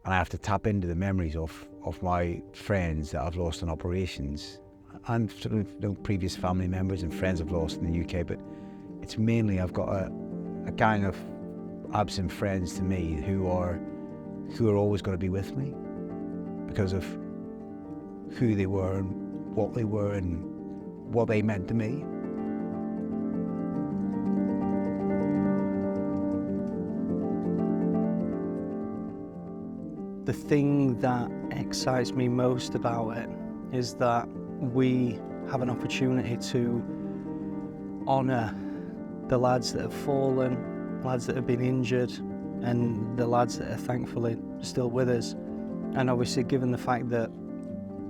and I have to tap into the memories of my friends that I've lost in operations, and sort of, you know, previous family members and friends I've lost in the UK. But it's mainly I've got a gang of absent friends to me who are always going to be with me because of who they were and what they were and what they meant to me. The thing that excites me most about it is that we have an opportunity to honour the lads that have fallen, lads that have been injured, and the lads that are thankfully still with us. And obviously, given the fact that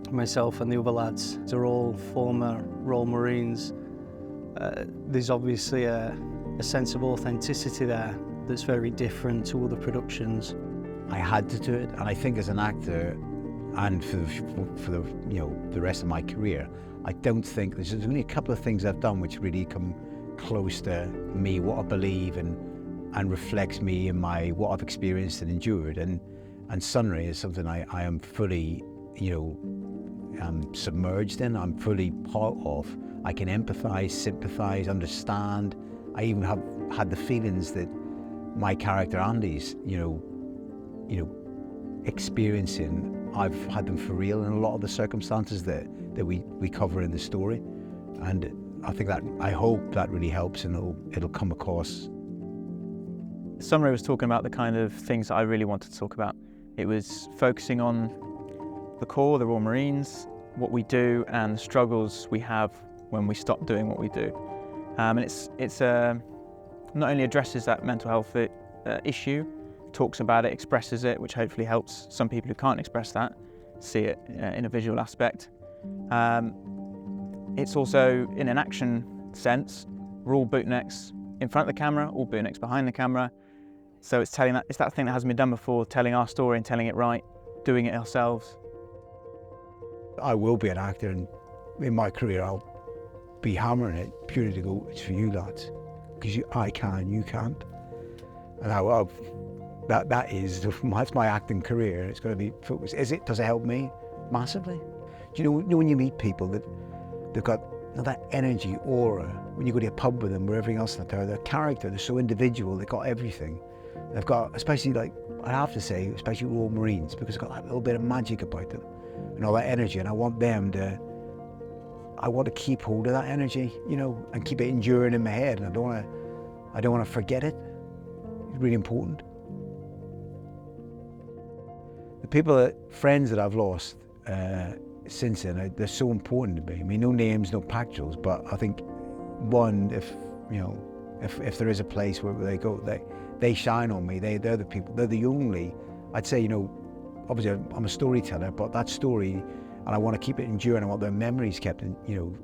myself and the other lads are all former Royal Marines, there's obviously a sense of authenticity there that's very different to other productions. I had to do it, and I think as an actor, and for the you know, the rest of my career, I don't think there's only a couple of things I've done which really come close to me, what I believe, and reflects me and what I've experienced and endured. And Sunray is something I am fully, you know, submerged in. I'm fully part of. I can empathise, sympathise, understand. I even have had the feelings that my character Andy's, you know, experiencing. I've had them for real in a lot of the circumstances that we cover in the story, and I think that, I hope that really helps, and it'll come across. Sunray was talking about the kind of things that I really wanted to talk about. It was focusing on the core, the Royal Marines, what we do, and the struggles we have when we stop doing what we do. And it's not only addresses that mental health issue, talks about it, expresses it, which hopefully helps some people who can't express that see it in a visual aspect. It's also, in an action sense, we're all bootnecks in front of the camera, all bootnecks behind the camera. So it's that thing that hasn't been done before, telling our story and telling it right, doing it ourselves. I will be an actor, and in my career I'll be hammering it purely to go, it's for you lads, because I can, you can't. And that's my acting career. It's going to be focused. Does it help me? Massively. Do you know when you meet people that they've got that energy, aura, when you go to a pub with them or everything else like that, their character, they're so individual, they've got everything. They've got, especially, like, I have to say, especially Royal Marines, because they've got that little bit of magic about them and all that energy, and I want to keep hold of that energy, you know, and keep it enduring in my head, and I don't want to forget it. It's really important. The friends that I've lost since then, they're so important to me. I mean, no names, no pactuals, but I think one, if there is a place where they go, they shine on me. They're the people. They're the only. I'd say, you know, obviously I'm a storyteller, but that story, and I want to keep it enduring. I want their memories kept,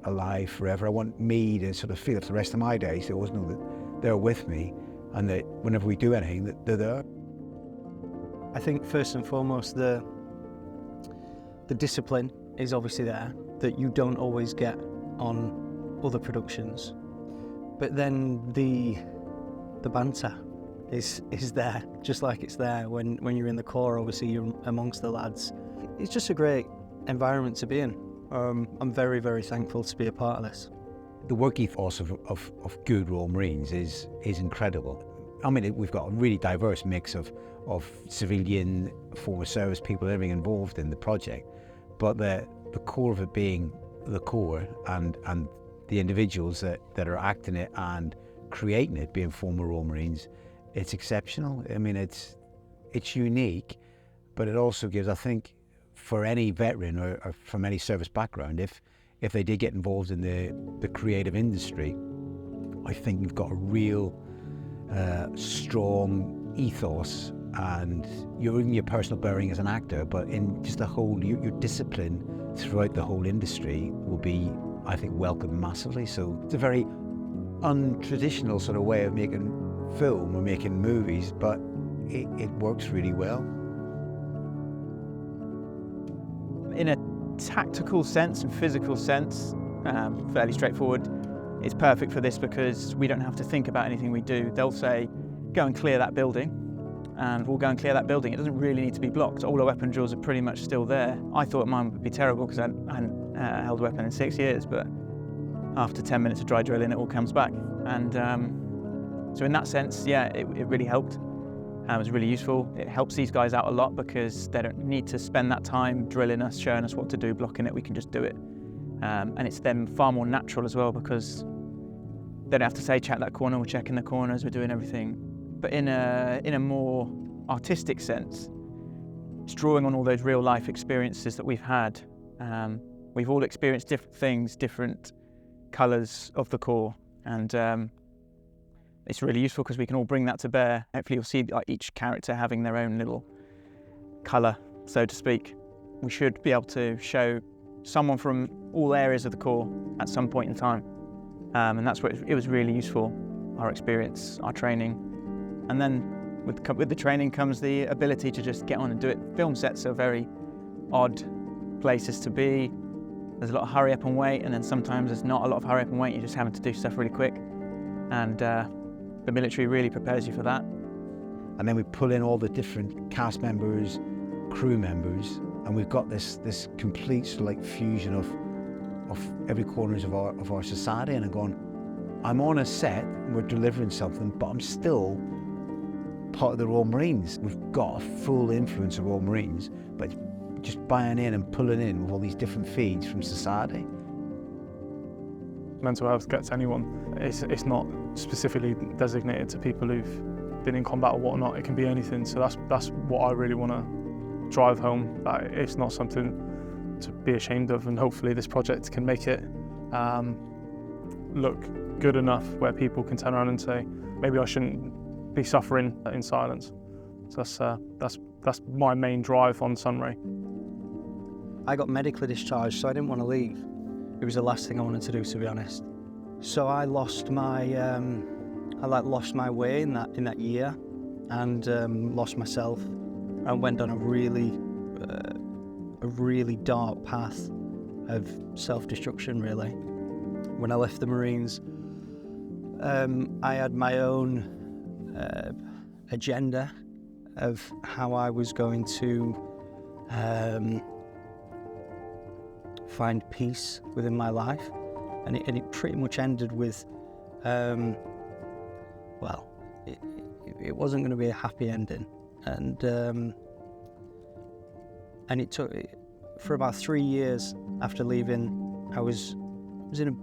alive forever. I want me to sort of feel it for the rest of my days. They always know that they're with me, and that whenever we do anything, that they're there. I think first and foremost, the discipline is obviously there, that you don't always get on other productions. But then the banter is there, just like it's there when you're in the corps. Obviously you're amongst the lads. It's just a great environment to be in. I'm very, very thankful to be a part of this. The work ethos of good Royal Marines is incredible. I mean, we've got a really diverse mix of civilian, former service people, everything involved in the project, but the core of it being the core, and the individuals that are acting it and creating it being former Royal Marines, it's exceptional. I mean, it's unique, but it also gives, I think, for any veteran or from any service background, if they did get involved in the creative industry, I think you've got a real strong ethos, and you're in your personal bearing as an actor, but in just your discipline throughout the whole industry will be, I think, welcomed massively. So it's a very untraditional sort of way of making film or making movies, but it works really well. In a tactical sense and physical sense, fairly straightforward. It's perfect for this because we don't have to think about anything we do. They'll say, go and clear that building, and we'll go and clear that building. It doesn't really need to be blocked. All our weapon drills are pretty much still there. I thought mine would be terrible because I hadn't held a weapon in 6 years, but after 10 minutes of dry drilling, it all comes back. And so in that sense, yeah, it really helped. It was really useful. It helps these guys out a lot because they don't need to spend that time drilling us, showing us what to do, blocking it. We can just do it. And it's then far more natural as well because they don't have to say check that corner, we're checking the corners, we're doing everything. But in a more artistic sense, it's drawing on all those real life experiences that we've had. We've all experienced different things, different colours of the Corps, and it's really useful because we can all bring that to bear. Hopefully you'll see like, each character having their own little colour, so to speak. We should be able to show someone from all areas of the Corps at some point in time. And that's where it was really useful, our experience, our training. And then with the training comes the ability to just get on and do it. Film sets are very odd places to be. There's a lot of hurry up and wait, and then sometimes there's not a lot of hurry up and wait, you're just having to do stuff really quick. And the military really prepares you for that. And then we pull in all the different cast members, crew members, and we've got this complete sort of like fusion of every corners of our society. And I'm going, I'm on a set, we're delivering something, but I'm still part of the Royal Marines. We've got a full influence of Royal Marines, but just buying in and pulling in with all these different feeds from society. Mental health gets anyone. It's not specifically designated to people who've been in combat or whatnot. It can be anything. So that's what I really want to drive home. That it's not something to be ashamed of, and hopefully this project can make it look good enough where people can turn around and say, maybe I shouldn't be suffering in silence. So that's my main drive on Sunray. I got medically discharged, so I didn't want to leave. It was the last thing I wanted to do, to be honest. So I lost my, lost my way in that year, and lost myself, and went on a really dark path of self-destruction. Really, when I left the Marines, I had my own agenda of how I was going to find peace within my life, and it pretty much ended with, well, it wasn't going to be a happy ending, and it took, for about 3 years after leaving, I was in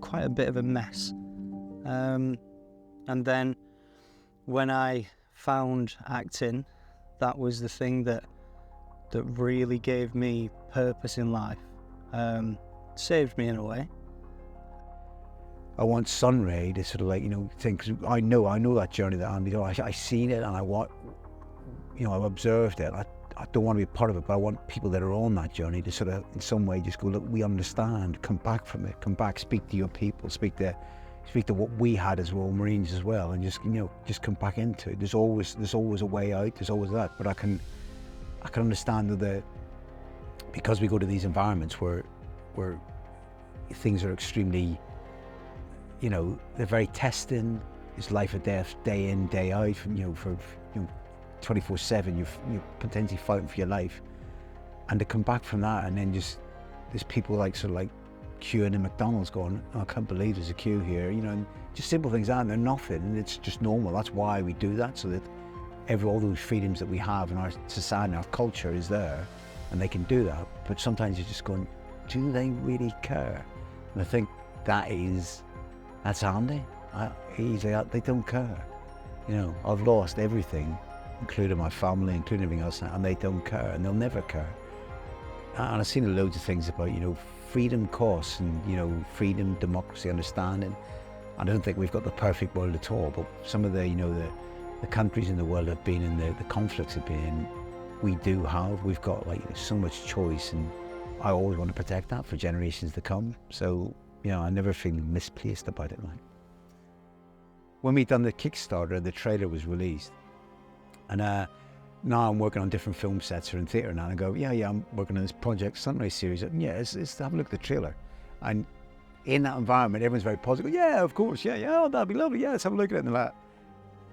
quite a bit of a mess, and then when I found acting, that was the thing that really gave me purpose in life, saved me in a way. I want Sunray to sort of like, think, cause I know that journey that Andy did. I seen it, and I've observed it. I don't want to be a part of it, but I want people that are on that journey to sort of, in some way, just go, look, we understand, come back from it, come back, speak to your people, speak to what we had as Royal Marines as well, and just come back into it. There's always a way out, there's always that, but I can understand that because we go to these environments where things are extremely, they're very testing. It's life or death, day in, day out. For 24/7, you're potentially fighting for your life, and to come back from that, and then there's people like sort of like queuing in McDonald's, going, oh, I can't believe there's a queue here. And just simple things like that. They're nothing, and it's just normal. That's why we do that, so that all those freedoms that we have in our society, our culture is there, and they can do that. But sometimes you're just going, do they really care? And I think that's Andy. They don't care. I've lost everything, including my family, including everything else, and they don't care, and they'll never care. And I've seen loads of things about, freedom costs, and, freedom, democracy, understanding. I don't think we've got the perfect world at all, but some of the countries in the world have been in, the conflicts have been in, we've got so much choice, and I always want to protect that for generations to come. So, I never feel misplaced about it. When we done the Kickstarter, the trailer was released, and now I'm working on different film sets or in theatre now, and I go, yeah, I'm working on this project, Sunray series. And let's have a look at the trailer. And in that environment, everyone's very positive. Yeah, of course, yeah, oh, that'd be lovely. Yeah, let's have a look at it.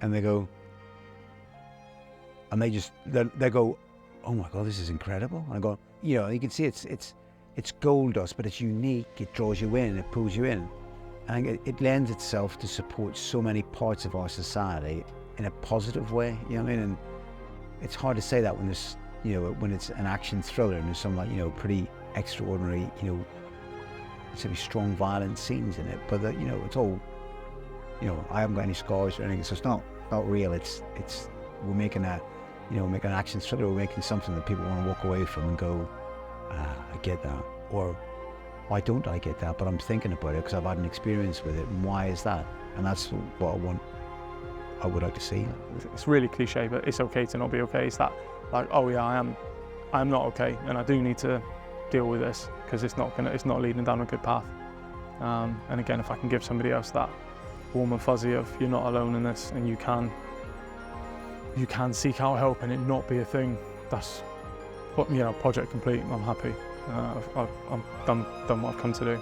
And they go, and they go, oh my God, this is incredible. And I go, you know, you can see it's gold dust, but it's unique. It draws you in, it pulls you in. And it lends itself to support so many parts of our society in a positive way, you know what I mean? And it's hard to say that when there's, you know, when it's an action thriller and there's some, like, you know, pretty extraordinary, you know, sort of strong violent scenes in it. But you know, it's all, you know, I haven't got any scars or anything, so it's not real. It's we're making a, you know, making an action thriller. We're making something that people want to walk away from and go, I get that, or why don't I get that? But I'm thinking about it because I've had an experience with it, and why is that? And that's what I would like to see. It's really cliche, but it's okay to not be okay. It's that, like, oh yeah, I'm not okay, and I do need to deal with this because it's not leading down a good path. And again, if I can give somebody else that warm and fuzzy of you're not alone in this, and you can seek out help and it not be a thing, that's what, you know, project complete. I'm happy. I've done what I've come to do.